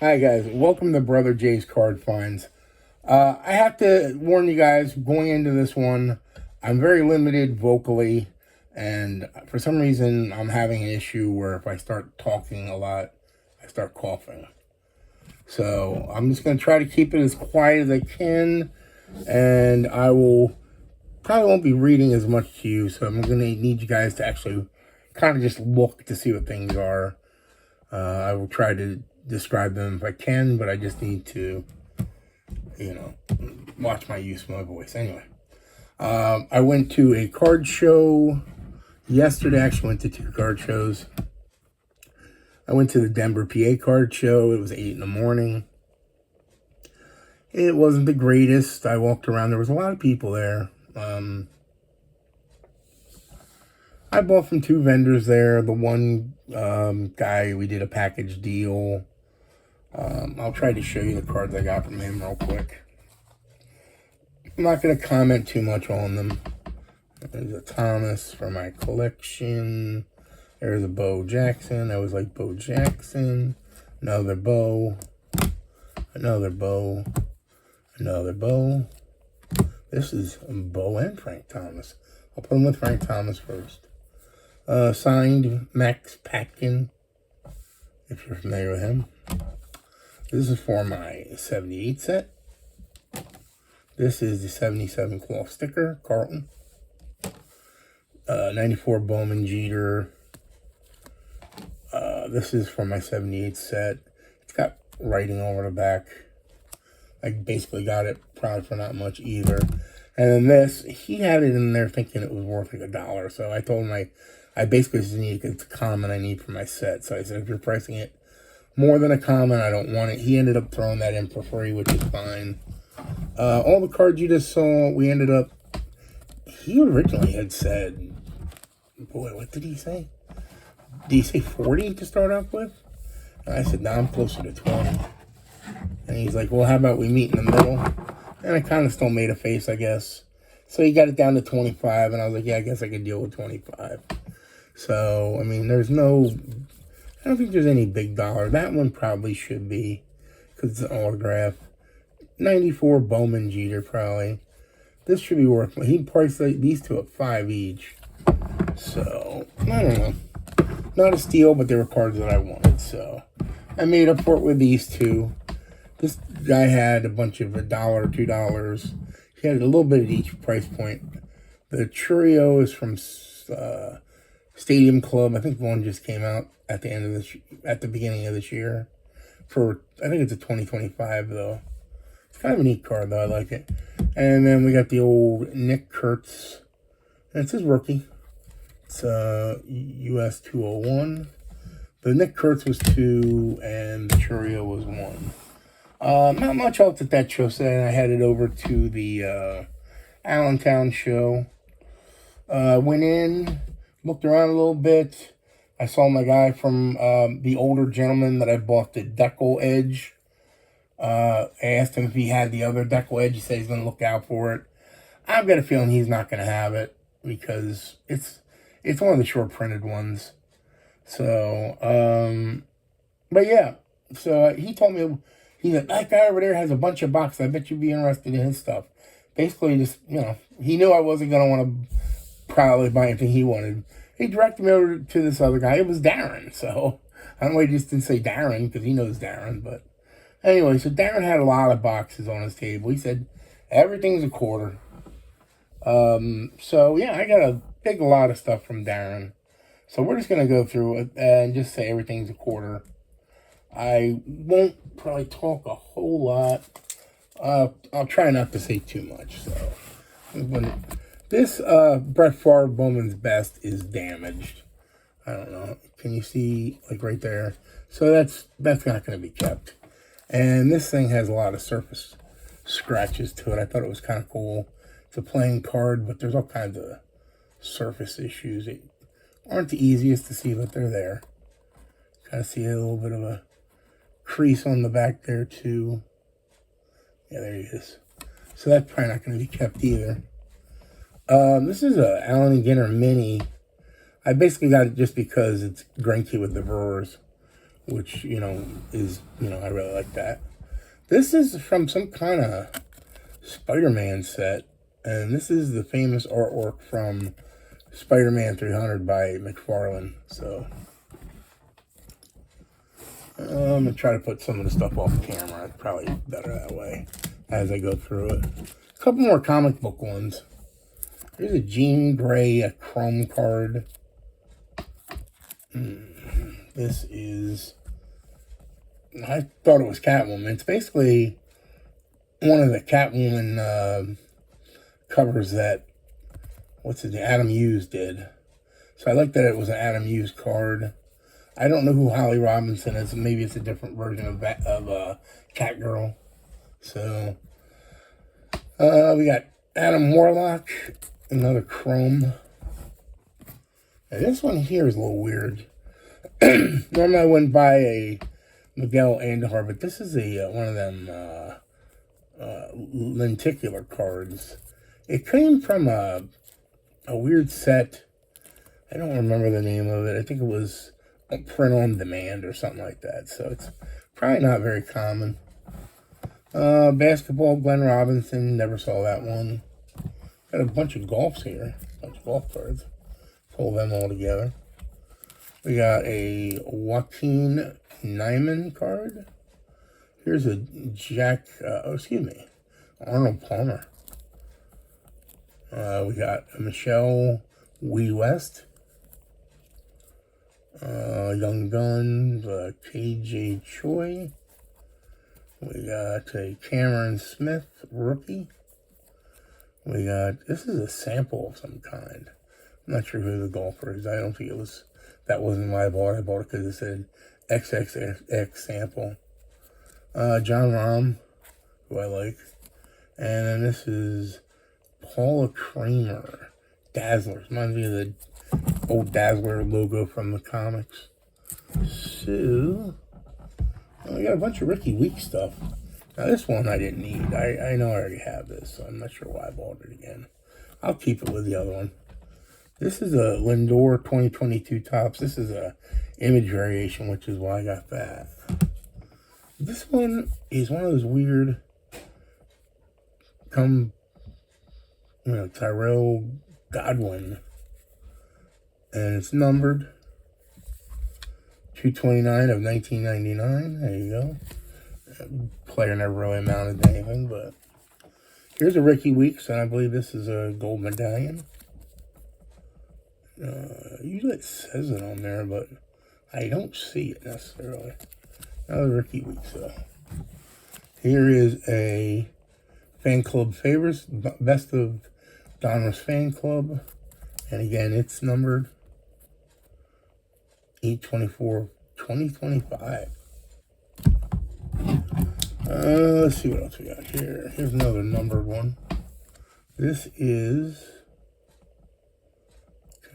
Hi guys, welcome to Brother Jay's Card Finds. I have to warn you guys, going into this one, I'm very limited vocally, and for some reason I'm having an issue where if I start talking a lot, I start coughing. So I'm just going to try to keep it as quiet as I can, and I will probably won't be reading as much to you, so I'm going to need you guys to actually kind of just look to see what things are. I will try to describe them if I can, but I just need to, watch my use of my voice. Anyway, I went to a card show yesterday. I actually went to 2 card shows. I went to the Denver, PA card show. It was 8 in the morning. It wasn't the greatest. I walked around. There was a lot of people there. I bought from 2 vendors there. The one guy, we did a package deal. I'll try to show you the cards I got from him real quick. I'm not going to comment too much on them. There's a Thomas for my collection. There's a Bo Jackson. I always like Bo Jackson. Another Bo. Another Bo. Another Bo. This is Bo and Frank Thomas. I'll put him with Frank Thomas first. Signed Max Patkin, if you're familiar with him. This is for my 78 set. This is the 77 cloth sticker, Carlton. 94 Bowman Jeter. This is for my 78 set. It's got writing over the back. I basically got it probably for not much either. And then this, he had it in there thinking it was worth like $1. So I told him I basically just need it's a common I need for my set. So I said, if you're pricing it more than a common, I don't want it. He ended up throwing that in for free, which is fine. All the cards you just saw, we ended up, he originally had said, boy, what did he say? Did he say 40 to start off with? And I said, no, I'm closer to 20. And he's like, well, how about we meet in the middle? And I kind of still made a face, I guess. So he got it down to 25, and I was like, yeah, I guess I could deal with 25. So, I mean, I don't think there's any big dollar. That one probably should be, because it's an autograph. 94 Bowman Jeter, probably. This should be worth, he priced these 2 at 5 each. So, I don't know. Not a steal, but they were cards that I wanted, so I made up for it with these 2. This guy had a bunch of $1 or $2. He had a little bit at each price point. The Churio is from Stadium Club. I think one just came out at the beginning of this year. I think it's a 2025 though. It's kind of a neat card though. I like it. And then we got the old Nick Kurtz. And it's his rookie. It's US 201. The Nick Kurtz was 2 and the Churio was 1. Not much else at that show. So I headed over to the Allentown show. Went in, looked around a little bit. I saw my guy from the older gentleman that I bought the Deco Edge. I asked him if he had the other Deco Edge. He said he's going to look out for it. I've got a feeling he's not going to have it because it's one of the short printed ones. So, but yeah. So he told me, he's like, that guy over there has a bunch of boxes. I bet you'd be interested in his stuff. Basically, just, he knew I wasn't going to want to probably buy anything he wanted. He directed me over to this other guy. It was Darren. So, I don't know why he just didn't say Darren, because he knows Darren. But anyway, so Darren had a lot of boxes on his table. He said, everything's a quarter. So, yeah, I got a big lot of stuff from Darren. So, we're just going to go through it and just say everything's a quarter. I won't probably talk a whole lot. I'll try not to say too much. So, this Brett Favre Bowman's Best is damaged. I don't know. Can you see, like right there? So that's not going to be kept. And this thing has a lot of surface scratches to it. I thought it was kind of cool. It's a playing card, but there's all kinds of surface issues. They aren't the easiest to see, but they're there. Kind of see a little bit of a crease on the back there too. Yeah, there he is. So that's probably not going to be kept either. This is a Allen & Ginter Mini. I basically got it just because it's Greinke with the Brewers. which, is, I really like that. This is from some kind of Spider-Man set, and this is the famous artwork from Spider-Man 300 by McFarlane. So I'm going to try to put some of the stuff off camera. It's probably better that way as I go through it. A couple more comic book ones. Here's a Jean Grey chrome card. This is... I thought it was Catwoman. It's basically one of the Catwoman covers that, Adam Hughes did. So I like that it was an Adam Hughes card. I don't know who Holly Robinson is. Maybe it's a different version of Catgirl. So we got Adam Warlock, another chrome. Now, this one here is a little weird. Normally I wouldn't buy a Miguel Andahar, but this is one of them lenticular cards. It came from a weird set. I don't remember the name of it. I think it was a print on demand or something like that. So it's probably not very common. Basketball, Glenn Robinson. Never saw that one. Got a bunch of golfs here. A bunch of golf cards. Pull them all together. We got a Joaquin Nyman card. Here's a Arnold Palmer. We got a Michelle Wee West. Young Guns, KJ Choi. We got a Cameron Smith rookie. We got, this is a sample of some kind. I'm not sure who the golfer is. I don't think that wasn't why I bought it. I bought it because it said XXX sample. John Rahm, who I like. And then this is Paula Kramer, Dazzler. Reminds me of the old Dazzler logo from the comics. So, we got a bunch of Ricky Week stuff. Now this one I didn't need. I know I already have this, so I'm not sure why I bought it again. I'll keep it with the other one. This is a Lindor 2022 Topps. This is a image variation, which is why I got that. This one is one of those weird Tyrell Godwin. And it's numbered 229 of 1999. There you go. Player never really amounted to anything, but here's a Ricky Weeks, and I believe this is a gold medallion. Usually it says it on there, but I don't see it necessarily. Another Ricky Weeks, though. Here is a fan club favorites, best of Donruss fan club, and again it's numbered 8/24/2025. Let's see what else we got here. Here's another numbered one. This is,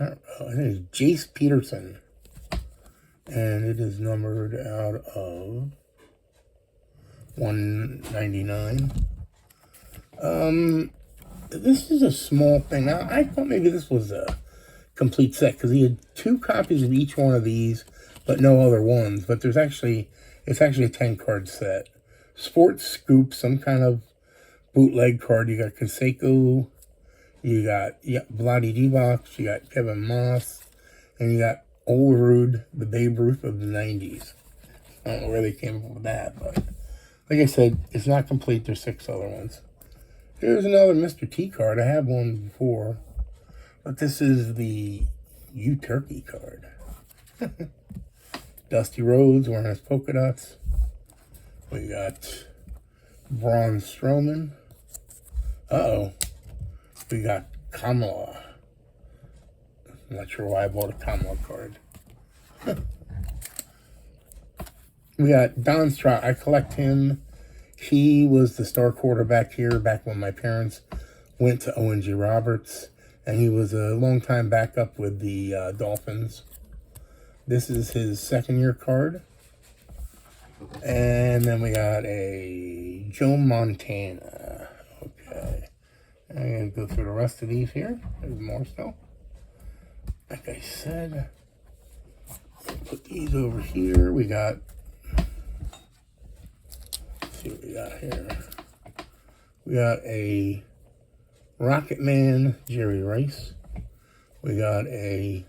I think it's Jace Peterson. And it is numbered out of 199. This is a small thing. Now, I thought maybe this was a complete set because he had 2 copies of each one of these, but no other ones. But it's actually a 10-card set. Sports Scoop, some kind of bootleg card. You got Canseco, you got Vlade Divac, you got Kevin Moss, and you got Olerud, the Babe Ruth of the 90s. I don't know where they came up with that, but like I said, it's not complete. There's 6 other ones. Here's another Mr. T card. I have one before, but this is the U Turkey card. Dusty Rhodes wearing his polka dots. We got Braun Strowman. We got Kamala. I'm not sure why I bought a Kamala card. We got Don Stroud. I collect him. He was the star quarterback here back when my parents went to O&G Roberts. And he was a long-time backup with the Dolphins. This is his second-year card. And then we got a Joe Montana. Okay. I'm going to go through the rest of these here. There's more still. Like I said, put These over here, we got, let's see what we got here. We got a Rocket Man, Jerry Rice. We got a,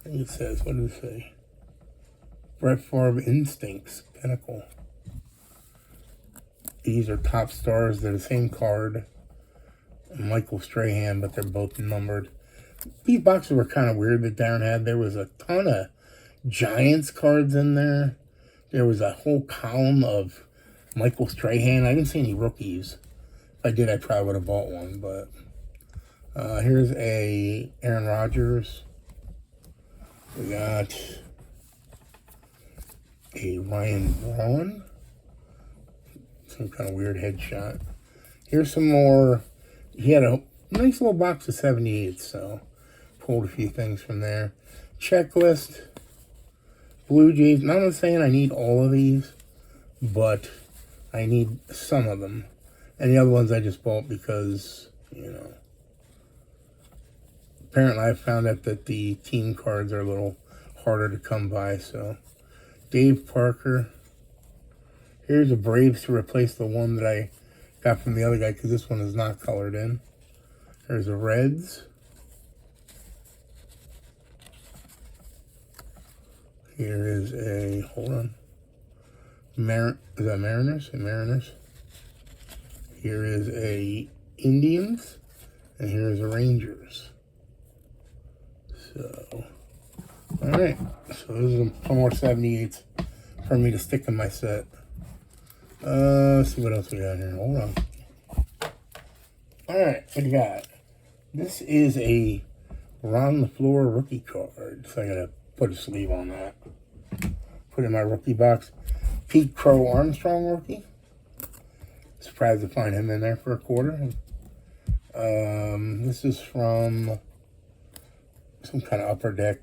I think it says, what does it say? Brett Favre Instincts, Pinnacle. These are top stars. They're the same card. Michael Strahan, but they're both numbered. These boxes were kind of weird that Darren had. There was a ton of Giants cards in there. There was a whole column of Michael Strahan. I didn't see any rookies. If I did, I probably would have bought one. But here's a Aaron Rodgers. We got a Ryan Braun. Some kind of weird headshot. Here's some more. He had a nice little box of 78, so pulled a few things from there. Checklist. Blue Jays. Now, I'm not saying I need all of these, but I need some of them. And the other ones I just bought because, you know, apparently I found out that the team cards are a little harder to come by. So, Dave Parker. Here's a Braves to replace the one that I got from the other guy because this one is not colored in. There's a Reds. Here is a, hold on. Is that Mariners? Mariners. Here is a Indians. And here is a Rangers. So, alright. So those are some more 78s for me to stick in my set. Let's see what else we got here. Hold on. Alright, what do you got? This is a Ron LaFleur rookie card. So I gotta put a sleeve on that. Put it in my rookie box. Pete Crow Armstrong rookie. Surprised to find him in there for a quarter. This is from some kind of upper deck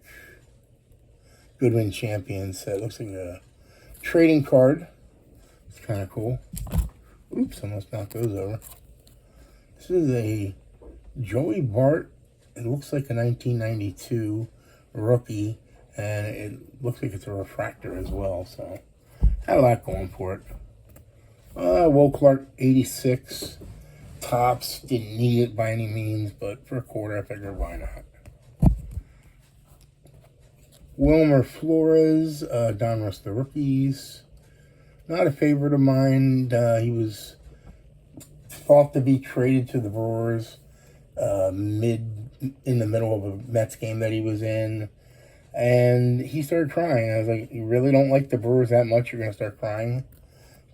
Goodwin Champions set. Looks like a trading card. It's kind of cool. Oops, almost knocked those over. This is a Joey Bart. It looks like a 1992 rookie, and it looks like it's a refractor as well. So, had a lot going for it. Will Clark 86 tops. Didn't need it by any means, but for a quarter, I figured why not. Wilmer Flores, Don Russ the rookies. Not a favorite of mine. He was thought to be traded to the Brewers in the middle of a Mets game that he was in. And he started crying. I was like, you really don't like the Brewers that much? You're going to start crying?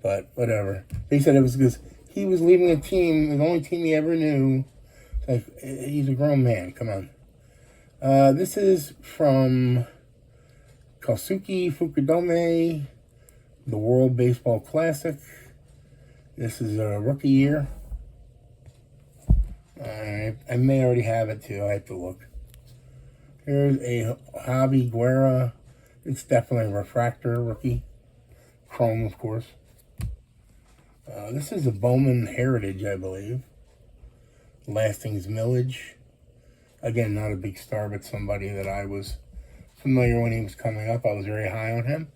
But whatever. They said it was because he was leaving a team, the only team he ever knew. Like, he's a grown man. Come on. This is from Kosuke Fukudome, the World Baseball Classic. This is a rookie year. I may already have it too. I have to look. Here's a Javi Guerra. It's definitely a refractor rookie. Chrome, of course. This is a Bowman Heritage, I believe. Lastings Millage. Again, not a big star, but somebody that I was familiar when he was coming up. I was very high on him.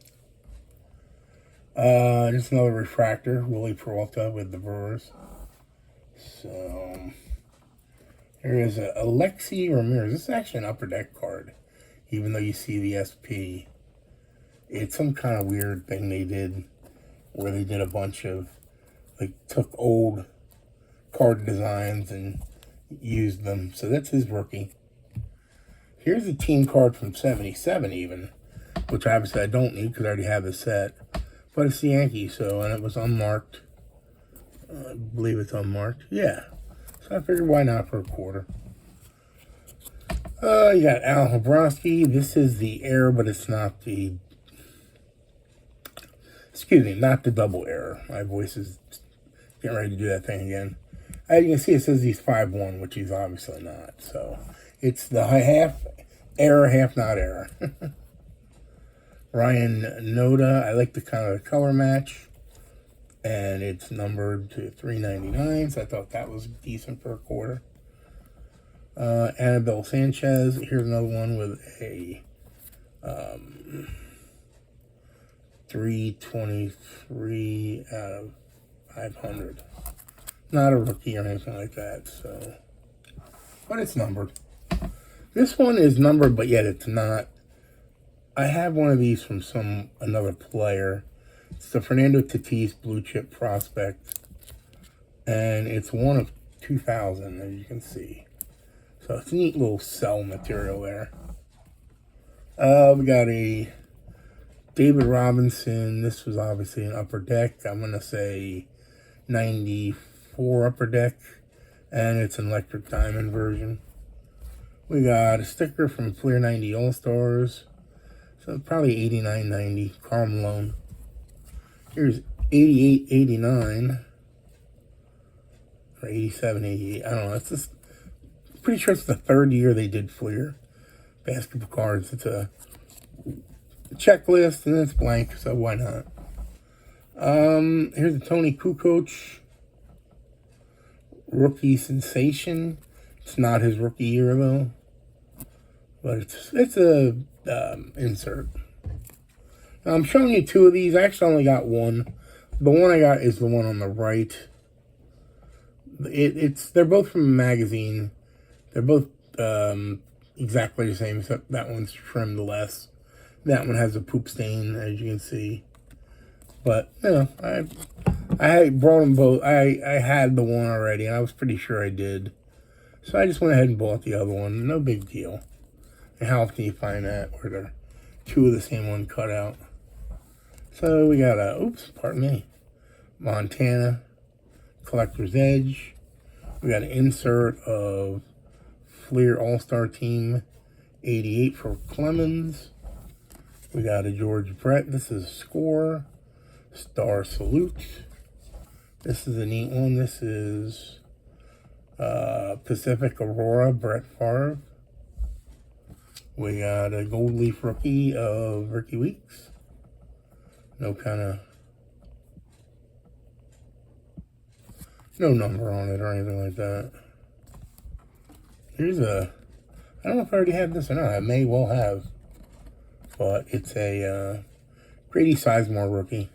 Just another refractor, Willie Peralta with the Brewers. So, there is a Alexi Ramirez. This is actually an upper deck card, even though you see the SP. It's some kind of weird thing they did where they did a bunch of, like, took old card designs and used them. So that's his rookie. Here's a team card from 77 even, which obviously I don't need because I already have the set. But it's the Yankees, so, and it was unmarked. I believe it's unmarked. Yeah. So I figured why not for a quarter. You got Al Hrabosky. This is the error, but it's not the, excuse me, not the double error. My voice is getting ready to do that thing again. As you can see, it says he's 5'1", which he's obviously not. So it's the half error, half not error. Ryan Noda, I like the kind of color match. And it's numbered to 399, so I thought that was decent for a quarter. Annabelle Sanchez, here's another one with a 323 out of 500. Not a rookie or anything like that, so. But it's numbered. This one is numbered, but yet it's not. I have one of these from another player. It's the Fernando Tatis Blue Chip Prospect. And it's one of 2,000, as you can see. So it's a neat little cell material there. We got a David Robinson. This was obviously an upper deck. I'm going to say 94 upper deck. And it's an electric diamond version. We got a sticker from Fleer 90 All-Stars. So probably 89-90. Karl Malone. Here's 88-89. Or 87-88. I don't know. It's just pretty sure it's the third year they did Fleer basketball cards. It's a checklist and it's blank, so why not? Here's the Tony Kukoc rookie sensation. It's not his rookie year though, but it's a insert. Now, I'm showing you two of these. I actually only got one. The one I got is the one on the right. They're both from a magazine. They're both exactly the same, except that one's trimmed less. That one has a poop stain, as you can see. But, you know, I brought them both. I had the one already, and I was pretty sure I did. So I just went ahead and bought the other one. No big deal. And how often you find that, where they're two of the same one cut out. So we got Montana Collector's Edge. We got an insert of Fleer All-Star Team 88 for Clemens. We got a George Brett. This is Score. Star Salute. This is a neat one. This is Pacific Aurora, Brett Favre. We got a Gold Leaf rookie of Ricky Weeks. No number on it or anything like that. Here's I don't know if I already have this or not. I may well have. But it's a Grady Sizemore rookie.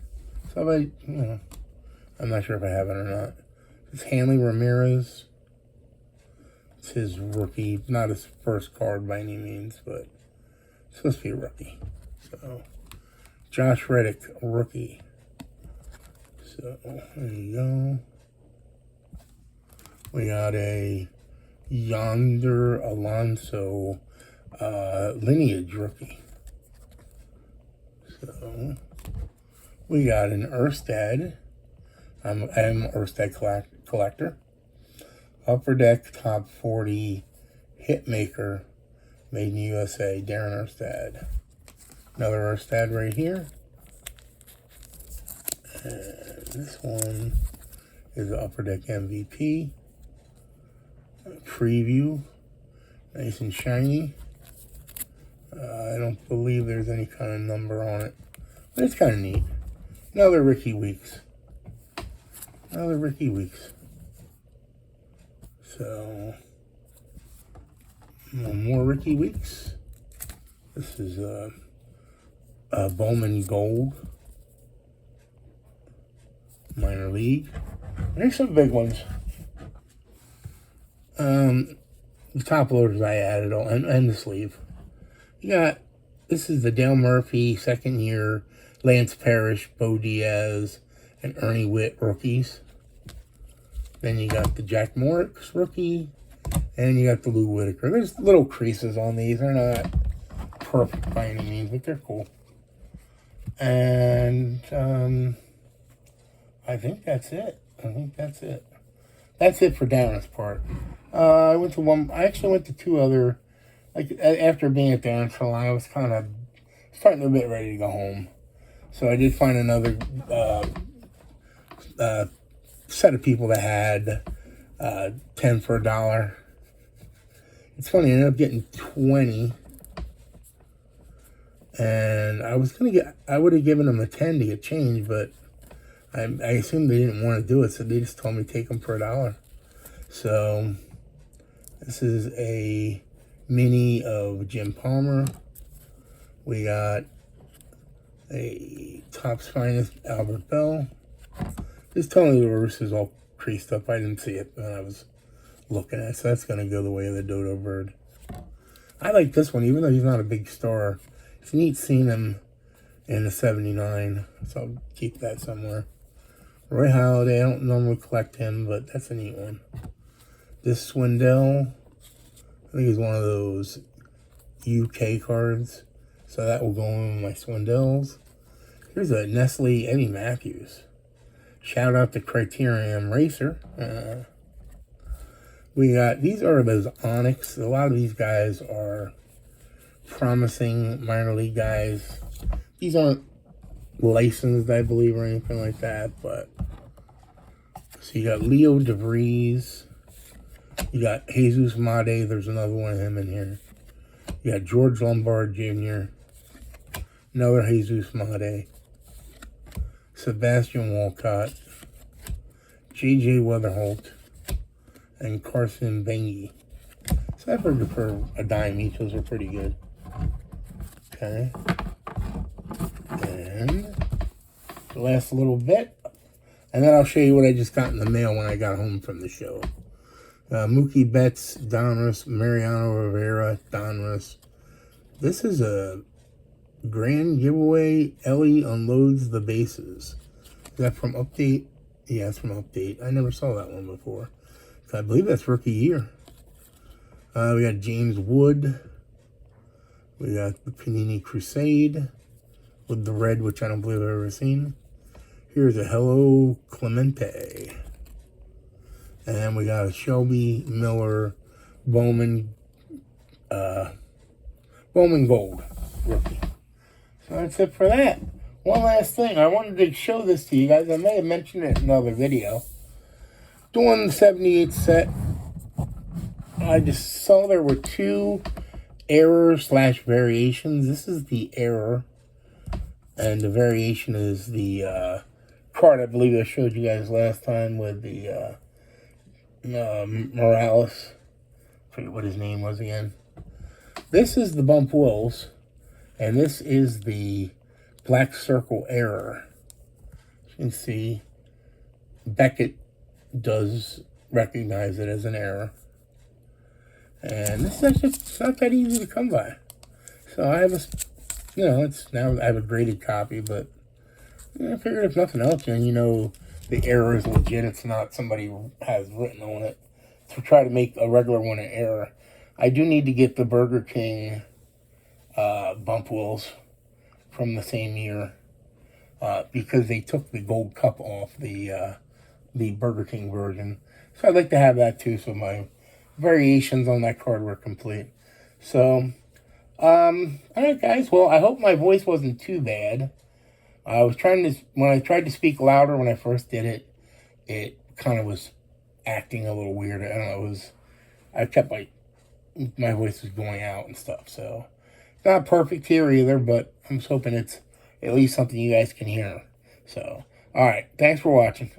So I'm not sure if I have it or not. It's Hanley Ramirez. It's his rookie. Not his first card by any means, but it's supposed to be a rookie. So, Josh Reddick, rookie. So, there you go. We got a Yonder Alonso lineage rookie. So, we got an Erstad. I'm an Erstad collector. Upper Deck Top 40 Hitmaker, made in the USA, Darren Erstad. Another Erstad right here. And this one is the Upper Deck MVP. Preview, nice and shiny. I don't believe there's any kind of number on it, but it's kind of neat. Another Ricky Weeks. So, more Ricky Weeks. This is Bowman Gold. Minor League. There's some big ones. The top loaders I added on, and the sleeve. This is the Dale Murphy second year, Lance Parrish, Bo Diaz, and Ernie Witt rookies. Then you got the Jack Morris rookie, and you got the Lou Whitaker. There's little creases on these. They're not perfect by any means, but they're cool. And I think that's it. That's it for Darren's part. I actually went to two other, after being at Darren's for a while, I was kind of starting to get ready to go home. So I did find another set of people that had 10 for $1. It's funny, I ended up getting 20. And I would have given them a 10 to get change, but I assumed they didn't want to do it, so they just told me take them for $1. So this is a mini of Jim Palmer. We got A Topps Finest Albert Bell. Just telling you the reverse is all creased up. I didn't see it when I was looking at it, so that's going to go the way of the dodo bird. I like this one, even though he's not a big star. It's neat seeing him in the 79, so I'll keep that somewhere. Roy Halladay, I don't normally collect him, but that's a neat one. This Swindell, I think he's one of those UK cards, so that will go in my Swindells. Here's a Nestle Eddie Matthews. Shout out to Criterion Racer. We got, these are those Onyx. A lot of these guys are promising minor league guys. These aren't licensed, I believe, or anything like that, but so you got Leo DeVries, you got Jesus Made, there's another one of him in here. You got George Lombard Jr., another Jesus Made, Sebastian Walcott, J.J. Weatherholt, and Carson Bengi. So I figured for a dime each, those are pretty good. Okay. And the last little bit, and then I'll show you what I just got in the mail when I got home from the show. Mookie Betts, Donruss, Mariano Rivera, Donruss. This is a grand giveaway. Ellie unloads the bases. Is that from Update? Yeah, it's from Update. I never saw that one before. I believe that's rookie year. We got James Wood. We got the Panini Crusade with the red, which I don't believe I've ever seen. Here's a Hello Clemente. And we got a Shelby Miller Bowman Gold rookie. So that's it for that. One last thing. I wanted to show this to you guys. I may have mentioned it in another video. Doing the 78 set, I just saw there were two error/variations. This is the error, and the variation is the card I believe I showed you guys last time with the Morales. I forget what his name was again. This is the Bump Wills, and this is the Black Circle error. You can see Beckett does recognize it as an error. And this is actually it's not that easy to come by. So I have a, it's now I have a graded copy, but I figured if nothing else, the error is legit. It's not somebody has written on it to try to make a regular one an error. I do need to get the Burger King Bump Wills from the same year because they took the gold cup off the Burger King version. So I'd like to have that too, so my variations on that card were complete. So, alright guys, well, I hope my voice wasn't too bad. I was when I tried to speak louder when I first did it, it kind of was acting a little weird. I don't know, I kept my voice was going out and stuff, so it's not perfect here either, but I'm just hoping it's at least something you guys can hear. So, alright, thanks for watching.